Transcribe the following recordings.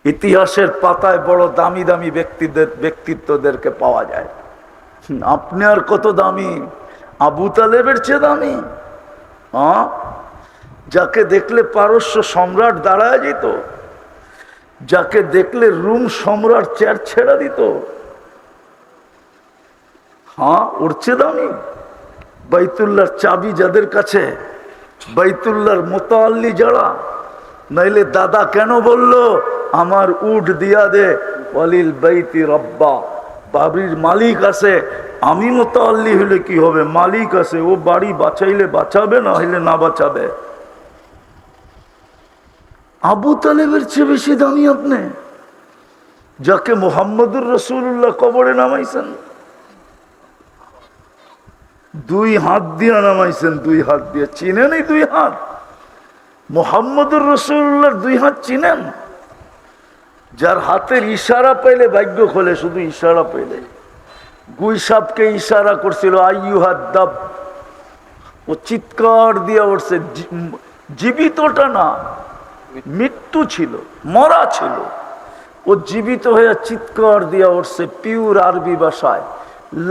ইতিহাসের পাতায় বড় দামি দামি ব্যক্তিত্বদেরকে পাওয়া যায়। আপনি আর কত দামি? আবু তালেবের চেয়ে দামি? যাকে দেখলে পারস্য সম্রাট দাঁড়ায় যেত, যাকে দেখলে রুম সম্রাট চেয়ার ছেড়ে দিত, ওর চেয়ে দামি? বাইতুল্লাহর চাবি যাদের কাছে, বাইতুল্লাহর মোতাল্লি যারা, নাইলে দাদা কেন বলল আমার উট দিয়া দে, ওয়ালিল বাইতি রব্বা, বাড়ির মালিক আছে, আমি মোতাল্লি হইলে কি হবে, মালিক আছে, ও বাড়ি বাঁচাইলে বাঁচাবে, না হইলে না বাঁচাবে। আবু তালেবের চেয়ে বেশি দামি আপনি, যাকে মুহাম্মদুর রাসূলুল্লাহ কবরে নামাইছেন, 2 হাত দিয়ে নামাইছেন, 2 হাত দিয়ে। চিনেন এই 2 হাত? মুহাম্মদুর রাসূলুল্লাহর 2 হাত চিনেন? যার হাতের ইশারা পাইলে ভাগ্য খোলে, শুধু ইশারা পাইলে। গুই সাপকে ইশারা করছিল আইয়ুহাদ দাব, ও চিৎকার দিয়ে উঠছে, জীবিতটা না, মৃত্যু ছিল, মরা ছিল, ও জীবিত হয়ে চিৎকার দিয়ে উঠছে পিওর আরবি ভাষায়,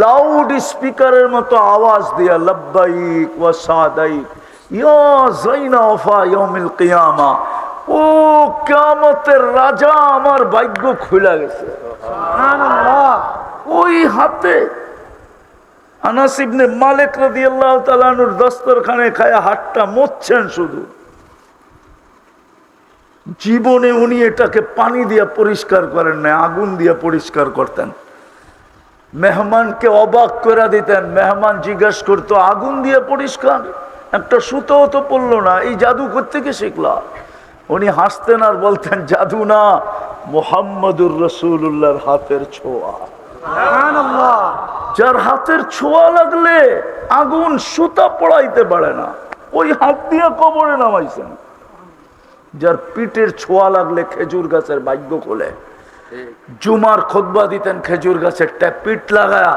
লাউড স্পিকারের মতো আওয়াজ দিয়া, লব্বাইক ওয়া সাদাইক ইয়া যাইনা ওয়াফা ইয়াউমিল কিয়ামা, ও কিয়ামতের রাজা, আমার ভাগ্য খুলে গেছে। সুবহানাল্লাহ। ওই হাতে আনাস ইবনে মালিক রাদিয়াল্লাহু তাআলা আনহুর দস্তরখানে খায়া হাতটা মুছছেন শুধু। জীবনে উনি এটাকে পানি দিয়ে পরিষ্কার করেন না, আগুন দিয়ে পরিষ্কার করতেন। মেহমানকে অবাক করে দিতেন, মেহমান জিজ্ঞাসা করতো আগুন দিয়ে পরিষ্কার? একটা সুতো তো পড়লো না, এই জাদু কোত্থেকে শিখলা? উনি হাসতেন আর বলতেন জাদু না, মুহাম্মদুর রাসূলুল্লাহর হাতের ছোঁয়া। সুবহানাল্লাহ। যার হাতের ছোঁয়া লাগলে আগুন সুতা পড়াইতে পারে না, ওই হাত দিয়ে কবরে নামাইছেন। যার পিঠের ছোঁয়া লাগলে খেজুর গাছের ভাগ্য খোলে। জুমার খুতবা দিতেন খেজুর গাছের পিঠ লাগায়া,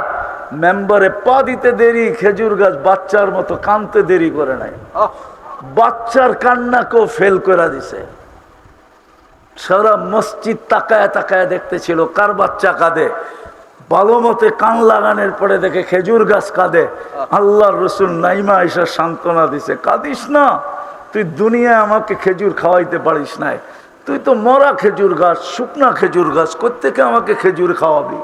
মেম্বারে পা দিতে দেরি, খেজুর গাছ বাচ্চার মতো কানতে দেরি করে নাই, বাচ্চার কান্নাকেও ফেল করে দিছে। সারা মসজিদ তাকায় তাকায় দেখতেছিল কার বাচ্চা কাঁদে। ভালো মতে কান লাগানোর পরে দেখে খেজুর গাছ কাঁদে। আল্লাহর রাসূল নাইমা এসে সান্ত্বনা দিছে, কাঁদিস না, তুই দুনিয়ায় আমাকে খেজুর খাওয়াইতে পারিস নাই, তুই তো মরা খেজুর গাছ, শুকনা খেজুর গাছ, কোত্থেকে আমাকে খেজুর খাওয়াবি?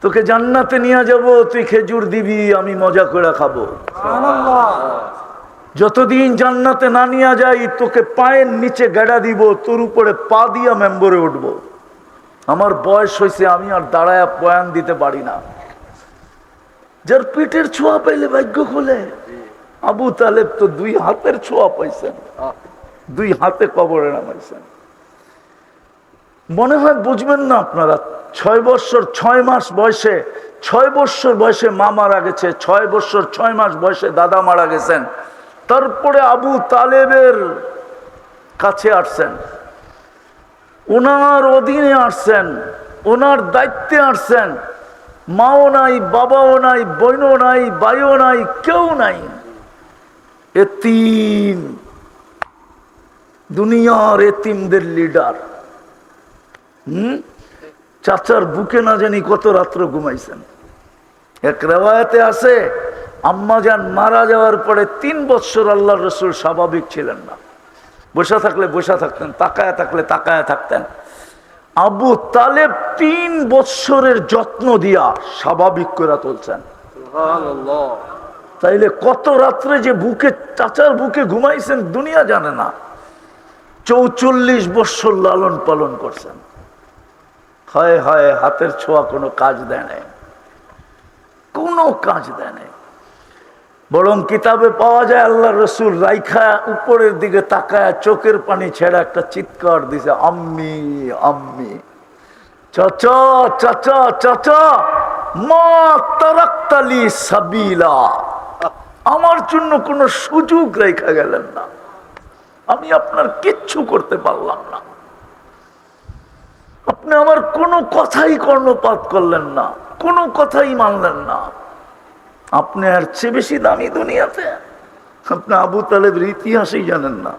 তোকে জান্নাতে নিয়ে যাব, তুই খেজুর দিবি, আমি মজা করে খাবো। যতদিন জান্নাতে না নিয়ে যাই, তোকে পায়ের নিচে গেড়া দিব, তোর উপরে পা দিয়া মেম্বরে উঠবো। আমার বয়স হয়েছে, আমি আর দাঁড়ায় বয়ান দিতে পারি না। যার পিঠের ছোঁয়া পাইলে ভাগ্য খোলে। আবু তালেব তো 2 হাতের ছোঁয়া পাইছেন, 2 হাতে কবরে নামাইছেন। মনে হয় বুঝবেন না আপনারা। 6 বছর 6 মাস বয়সে, 6 বছর বয়সে মা মারা গেছে, 6 বছর 6 মাস বয়সে দাদা মারা গেছেন। তারপরে আবু তালেবের কাছে আসছেন, ওনার অধীনে আসছেন, ওনার দায়িত্বে আসছেন। মাও নাই, বাবাও নাই, বোনও নাই, ভাইও নাই, কেউ নাই, এতিম, দুনিয়ার এতিমদের লিডার। চাচার বুকে না জানি কত রাত্র ঘুমাইছেন। এক রেওয়ায়াতে আছে আম্মাজান মারা যাওয়ার পরে 3 বছর আল্লাহর রাসূল স্বাভাবিক ছিলেন না। বসে থাকলে বসে থাকতেন, তাকায় থাকলে তাকায় থাকতেন। আবু তালেব 3 বছরের যত্ন দিয়া স্বাভাবিক করে তুলছেন। সুবহানাল্লাহ। তাইলে কত রাত্রে যে বুকে, চাচার বুকে ঘুমাইছেন দুনিয়া জানে না। 44 বছর লালন পালন করছেন। হায় হায়, হাতের ছোঁয়া কোনো কাজ দেয় নাই, কোনো কাজ দেয় নাই। বরং কিতাবে পাওয়া যায় আল্লাহর রাসূল রাইখা উপরের দিকে তাকায় চোখের পানি ছেড়া একটা চিৎকার দিছে, আম্মি আম্মি, চাচা চাচা চাচা, মা তারাক্তালি সাবিলা, আমার জন্য কোনো সুযোগ রেখা গেলেন না, আমি আপনার কিচ্ছু করতে পারলাম না, আপনি আমার কোনো কথাই কর্ণপাত করলেন না, কোনো কথাই মানলেন না। আপনি আর চেয়ে বেশি দামি দুনিয়াতে? আপনি আবু তালেবের ইতিহাসই জানেন না।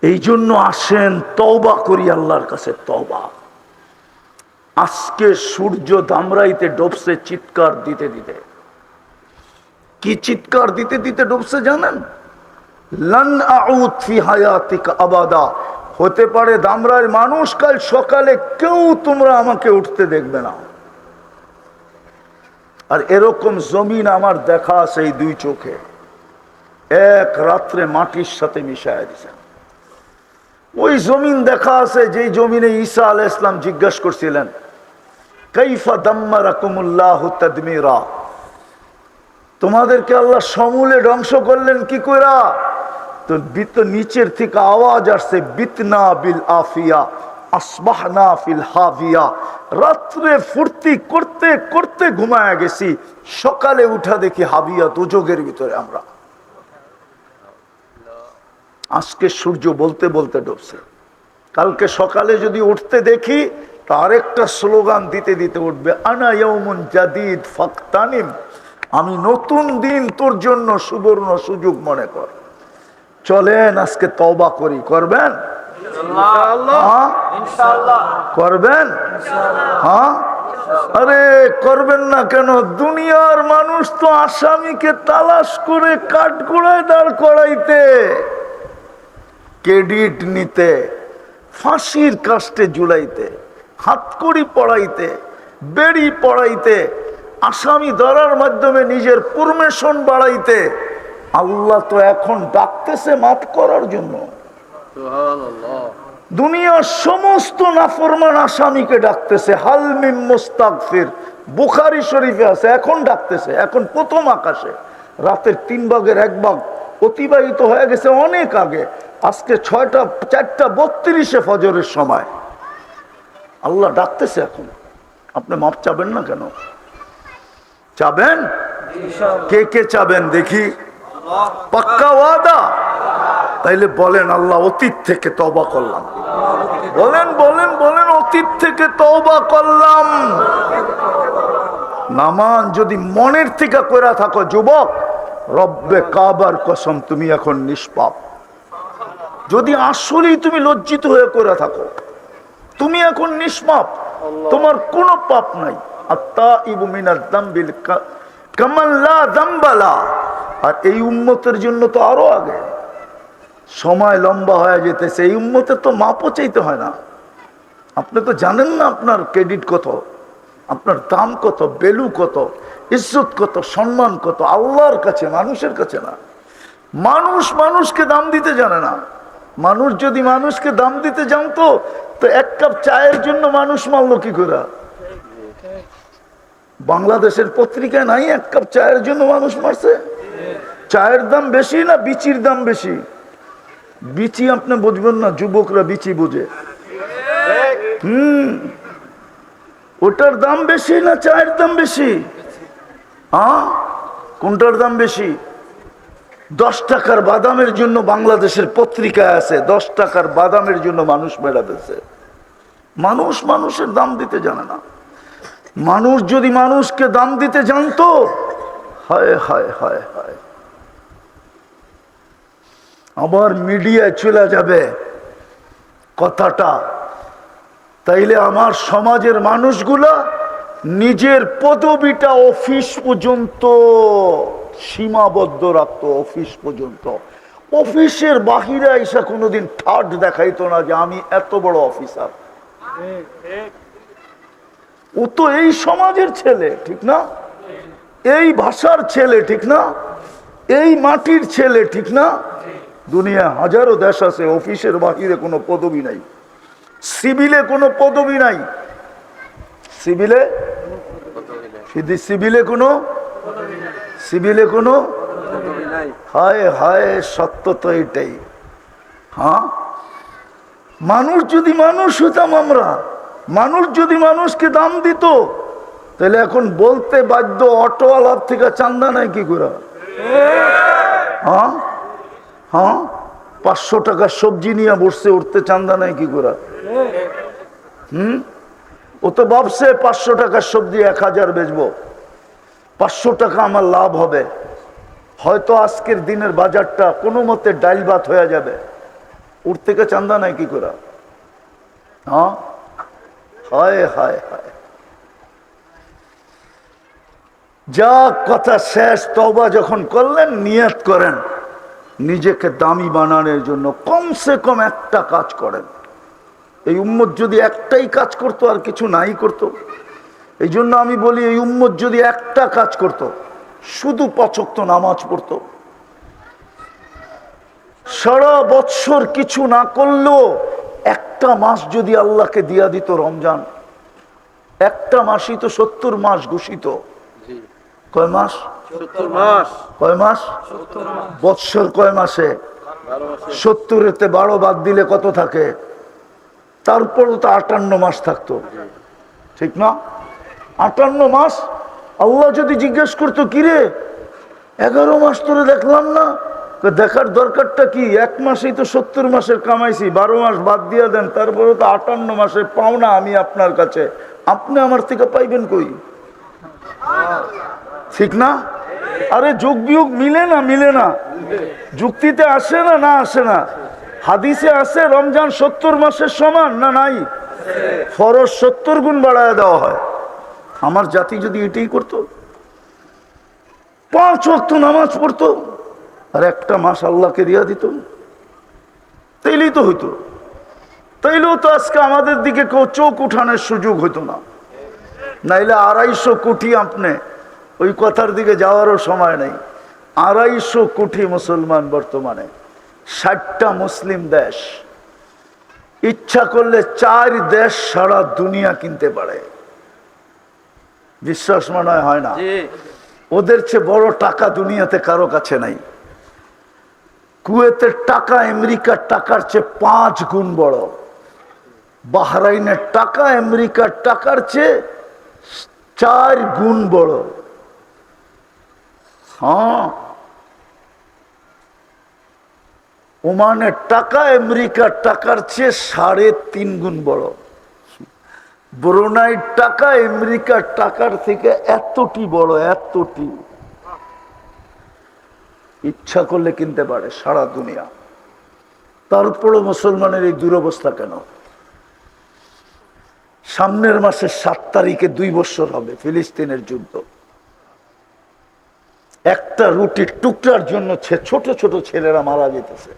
এই জন্য আসেন তওবা করি আল্লাহর কাছে, তওবা। আজকে সূর্য দামরাইতে ডুবছে চিৎকার দিতে দিতে। কি চিৎকার দিতে দিতে ডুবছে জানেন? লান আউদ ফি হায়াতিকা আবাদা। হতে পারে দামরার মানুষ কাল সকালে কেউ তোমরা আমাকে উঠতে দেখবে না। আর এরকম জমিন আমার দেখা আছে এই দুই চোখে, এক রাত্রে মাটির সাথে মিশায় দিছে। ওই জমিন দেখা আছে যে জমিনে ঈসা আলাইহিস সালাম জিজ্ঞাসা করছিলেন, কাইফা দাম্মারাকুমুল্লাহু তাদমিরা, তোমাদেরকে আল্লাহ সমূলে ধ্বংস করলেন কি কইরা? তো নিচের থেকে আওয়াজ আসছে, বিতনা বিল আফিয়া আসবাহনা ফিল হাভিয়া। রাত্রে ফুর্তি করতে করতে ঘুমায় গেছি, সকালে উঠা দেখি হাবিয়া, দুজকের ভিতরে আমরা। আজকে সূর্য বলতে বলতে ডুবছে, কালকে সকালে যদি উঠতে দেখি তা আরেকটা স্লোগান দিতে দিতে উঠবে, আনা ইয়াউমুন জাদিদ ফাকতানিম, আমি নতুন দিন তোর জন্য সুবর্ণ সুযোগ মনে কর। চলেন আজকে তওবা করি, করবেন? করবেন? হ্যাঁ, আরে করবেন না কেন? দুনিয়ার মানুষ তো আসামিকে তালাশ করে কাঠগোড়ায় দাঁড় করাইতে, ক্রেডিট নিতে, ফাঁসির কাস্টে ঝুলাইতে, হাতকড়ি পড়াইতে, বেড়ি পড়াইতে, আসামি ধরার মাধ্যমে নিজের প্রমোশন বাড়াইতে। আল্লাহ তো এখন ডাকতেছে মাফ করার জন্য। দুনিয়ার সমস্ত নাফরমান আসামিকে ডাকতেছে, হাল মিন মুস্তাগফির, বুখারী শরীফে আছে। এখন ডাকতেছে, এখন প্রথম আকাশে। রাতের 3 ভাগের 1 ভাগ অতিবাহিত হয়ে গেছে অনেক আগে। আজকে 4:32 ফজরের সময় আল্লাহ ডাকতেছে এখন। আপনি মাফ চাবেন না কেন? চাবেন? কে কে চাবেন দেখি? পাক্কা ওয়াদা? তাইলে বলেন, আল্লাহ অতীত থেকে তওবা করলাম। বলেন বলেন বলেন, অতীত থেকে তওবা করলাম। নামান যদি মনের থেকে কইরা থাকো যুবক, রব্বে কাবার কসম তুমি এখন নিষ্পাপ। যদি আসলেই তুমি লজ্জিত হয়ে কইরা থাকো, তুমি এখন নিষ্পাপ, তোমার কোনো পাপ নাই। আত্তাইবু মিনাজ যামবিল কামান লা যামবা লা। আর এই উম্মতের জন্য তো আরো আগে সময় লম্বা হয়ে যেতেছে। এই উম্মতের তো মাপও চাইতে হয় না। আপনি তো জানেন না আপনার ক্রেডিট কত, আপনার দাম কত, ভ্যালু কত, ইজ্জত কত, সম্মান কত আল্লাহর কাছে, মানুষের কাছে না। মানুষ মানুষকে দাম দিতে জানে না। মানুষ যদি মানুষকে দাম দিতে জানতো তো 1 কাপ চায়ের জন্য মানুষ মারল কি করে? বাংলাদেশের পত্রিকায় নাই 1 কাপ চায়ের জন্য মানুষ মারছে? চায়ের দাম বেশি না বিচির দাম বেশি? বিচি আপনি বুঝবেন না, যুবকরা বিচি বুঝে। ওটার দাম বেশি না চায়ের দাম বেশি? কোনটার দাম বেশি? 10 টাকার বাদামের জন্য বাংলাদেশের পত্রিকায় আছে 10 টাকার বাদামের জন্য মানুষ বেড়াতেছে। মানুষ মানুষের দাম দিতে জানে না। মানুষ যদি মানুষকে দাম দিতে জানতো, হায় হায় হায় হায়, আবার মিডিয়ায় চলে যাবে কথাটা। তাইলে আমার সমাজের মানুষগুলা নিজের পদবিটা অফিস পর্যন্ত সীমাবদ্ধ রাখতো, অফিস পর্যন্ত। অফিসের বাহিরে এসে কোনোদিন ঠাট দেখাইতো না যে আমি এত বড় অফিসার। ও তো এই সমাজের ছেলে, ঠিক না? এই ভাষার ছেলে, ঠিক না? এই মাটির ছেলে, ঠিক না? দুনিয়া হাজারো দেশ আছে অফিসের বাহিরে কোনো পদবি নাই, সিভিলে কোনো পদবি নাই। সিভিলে সিভিলে কোনো সিভিলে কোনো হায় হায়, সত্য তো এটাই। হ্যাঁ, মানুষ যদি মানুষ হতাম আমরা, মানুষ যদি মানুষকে দাম দিত, তাহলে এখন বলতে বাধ্য অটোওয়ালার থেকে চান্দা নাই কি করে? হ্যাঁ হ্যাঁ, 500 টাকার সবজি নিয়ে বসছে, উঠতে চান্দা নাই কি করে? ও তো ভাবছে 500 টাকার সবজি 1000 বেচবো, 500 টাকা আমার লাভ হবে। হয়তো আজকের দিনের বাজারটা কোনো মতে ডাইল ভাত হয়ে যাবে। ওর থেকে চান্দা নাই কি করে? হ্যাঁ, হায় হায় হায়। যা কথা শেষ। তওবা যখন করলেন, নিয়ত করেন নিজেকে দামি বানানোর জন্য কমসে কম একটা কাজ করেন। এই উম্মত যদি একটাই কাজ করতো, আর কিছু নাই করতো। এই জন্য আমি বলি, এই উম্মত যদি একটা কাজ করত, শুধু 5 ওয়াক্ত নামাজ পড়তো, সারা বৎসর কিছু না করলেও একটা মাস যদি আল্লাহকে দিয়া দিত, রমজান একটা মাসই তো 70 মাস ঘোষিত। কয় মাস? 70 মাস। কয় মাস? বৎসর কয় মাসে? 70-এতে 12 বাদ দিলে কত থাকে? তারপরও তো 58 মাস থাকতো, ঠিক না? 58 মাস। আল্লাহ যদি জিজ্ঞেস করতো, কিরে 11 মাস তোরে দেখলাম না, দেখার দরকারটা কি? 1 মাসেই তো 70 মাসের কামাইছি, 12 মাস বাদ দিয়ে দেন, তারপরে তো 58 মাসের পাওনা আমি আপনার কাছে, আপনি আমার থেকে পাইবেন কই? ঠিক না? আরে যোগ বিয়োগ মিলে না, মিলে না, যুক্তিতে আসে না, না আসে না? হাদিসে আছে রমজান 70 মাসের সমান, না নাই? ফরজ 70 গুণ বাড়ায় দেওয়া হয়। আমার জাতি যদি এটাই করতো, 5 ওয়াক্ত নামাজ পড়তো, আর একটা মাস আল্লাহকে দিয়া দিত, তাইলেই তো হইতো। তাইলেও তো আজকে আমাদের দিকে কেউ চোখ উঠানোর সুযোগ হইতো না। নাইলে 250 কোটি, আপনি ওই কথার দিকে যাওয়ারও সময় নেই। 250 কোটি মুসলমান বর্তমানে, 60টা মুসলিম দেশ। ইচ্ছা করলে 4 দেশ সারা দুনিয়া কিনতে পারে। বিশ্বাস মনে হয় না? ওদের চেয়ে বড় টাকা দুনিয়াতে কারো কাছে নাই। কুয়েতের টাকা আমেরিকার টাকার চেয়ে 5 গুণ বড়। বাহরাইনের টাকা আমেরিকার টাকার চেয়ে 4 গুণ বড়। হ্যাঁ, ওমানের টাকা আমেরিকার টাকার চেয়ে 3.5 গুণ বড়। ব্রুনাইয়ের টাকা আমেরিকার টাকার থেকে এতটি বড়, এতটি। ইচ্ছা করলে কিনতে পারে সারা দুনিয়া। তারপরও মুসলমানের এই দুরবস্থা কেন? সামনের মাসের 7 তারিখে 2 বছর হবে ফিলিস্তিনের যুদ্ধ। একটা রুটির টুকরার জন্য ছোট ছোট ছেলেরা মারা যেতেছে,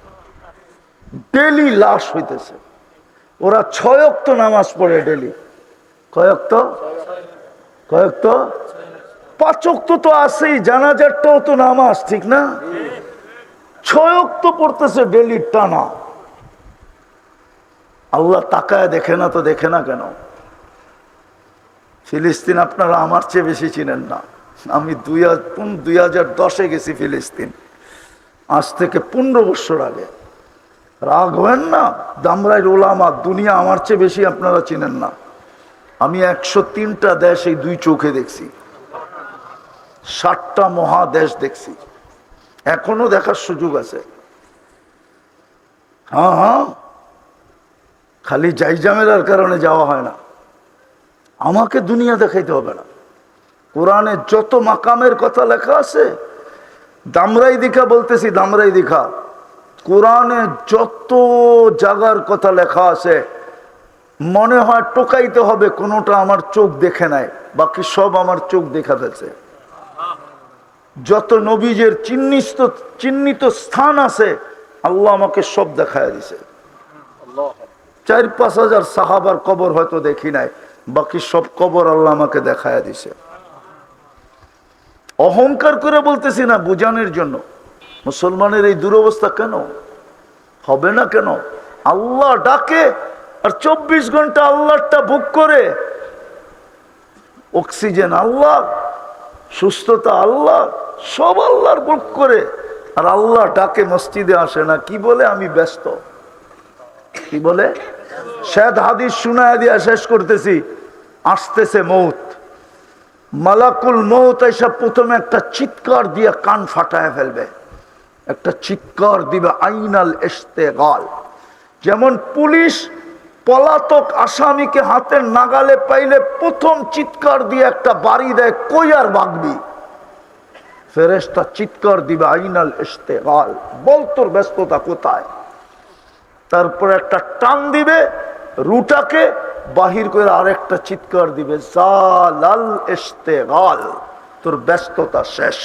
ডেলি লাশ হইতেছে। ওরা 6 ওয়াক্ত নামাজ পড়ে ডেলি। কয় ওয়াক্ত? 5 ওয়াক্ত তো আছেই, জানাজারটাও তো নামাজ, ঠিক না? 6 ওয়াক্ত পড়তেছে ডেলি টানা। আল্লাহ তাকায় দেখে না তো? দেখে না কেন? ফিলিস্তিন আপনারা আমার চেয়ে বেশি চিনেন না। আমি 2010-এ গেছি ফিলিস্তিন, আজ থেকে 15 বছর আগে। রাগ হবেন না, দামরাই ওলামা, দুনিয়া আমার চেয়ে বেশি আপনারা চিনেন না। আমি 103টা দেশ এই 2 চোখে দেখছি, 7টা মহাদেশ দেখছি, এখনো দেখার সুযোগ আছে। হ্যাঁ হ্যাঁ, খালি জাইজামেরার কারণে যাওয়া হয় না। আমাকে দুনিয়া দেখাইতে হবে না। কোরআনে যত মাকামের কথা লেখা আছে, দামরাই দেখা বলতেছি, দামরাই দেখা, কোরআনে যত জায়গার কথা লেখা আছে, মনে হয় টোকাইতে হবে কোনোটা আমার চোখ দেখে নাই, বাকি সব আমার চোখ দেখা ফেলছে। যত নবীজের চিহ্নিত স্থান আছে, আল্লাহ আমাকে সব দেখায় দিছে। 4-5 হাজার সাহাবার কবর হয়তো দেখি নাই, বাকি সব কবর আল্লাহ আমাকে দেখায় দিছে। অহংকার করে বলতেছি না, বোঝানোর জন্য। মুসলমানের এই দুরবস্থা কেন হবে না? কেন? আল্লাহ ডাকে আর 24 ঘন্টা আল্লাহটা বুক করে। অক্সিজেন আল্লাহ, সুস্থতা আল্লাহ, সব আল্লাহর বুক করে। আর আল্লাহ ডাকে, মসজিদে আসে না। কি বলে? আমি ব্যস্ত। কি বলে? শায়দ হাদিস শুনায় দিয়া শেষ করতেছি। আসতেছে মৌত, মালাকুল মৌত এসে প্রথমে একটা চিৎকার দিয়ে কান ফাটায় ফেলবে। একটা চিৎকার দিবে, আইনাল ইস্তেগাল। যেমন পুলিশ পলাতক আসামিকে হাতের নাগালে পাইলে প্রথম চিৎকার দিয়ে একটা বাড়ি দেয়, কই আর ভাগবি। ফেরেশতা চিৎকার দিবে, আইনাল ইস্তেগাল, বল তোর ব্যস্ততা কোথায়। তারপর একটা টান দিবে, রুটাকে বাহির করে আরেকটা চিৎকার দিবে, জালাল ইশতেগাল, তোর ব্যস্ততা শেষ।